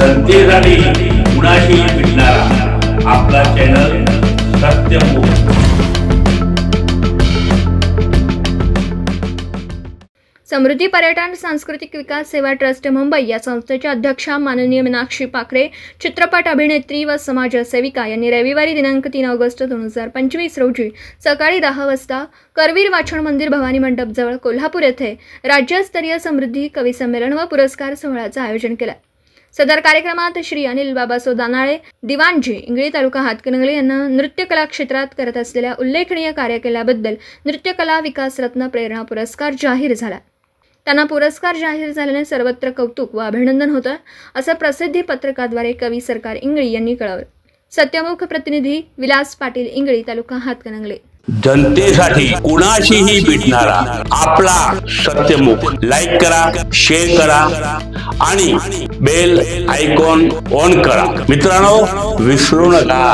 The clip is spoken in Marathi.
जनतेसाठी कुणाशी भेटणारा आपला चॅनल सत्यमुख। समृद्धी पर्यटन सांस्कृतिक विकास सेवा ट्रस्ट मुंबई या संस्थेच्या अध्यक्षा माननीय मीनाक्षी पाखरे, चित्रपट अभिनेत्री व समाजसेविका यांनी रविवारी दिनांक 3 ऑगस्ट 2025 रोजी सकाळी 10 वाजता करवीर वाचन मंदिर भवानी मंडप जवळ कोल्हापूर येथे राज्यस्तरीय समृद्धी कवी संमेलन व पुरस्कार सोहळ्याचे आयोजन केले। सदर कार्यक्रमात श्री अनिल बाबासो दानाळे दिवाणजी इंगळी तालुका हातकणंगले यांना नृत्य कला क्षेत्रात करत असलेल्या उल्लेखनीय कार्य केल्याबद्दल नृत्यकला विकास रत्न प्रेरणा पुरस्कार जाहीर झाला। त्यांना पुरस्कार जाहीर झाल्याने सर्वत्र कौतुक व अभिनंदन होतं, असं प्रसिद्धी पत्रकाद्वारे कवी सरकार इंगळी यांनी कळवलं। सत्यमुख प्रतिनिधी विलास पाटील इंगळी तालुका हातकणंगले। जनतेसाठी कुणाशीही भेटणारा आपला सत्यमुख। लाईक करा, शेअर करा आणि बेल आयकॉन ऑन करा। मित्रांनो, विसरू नका।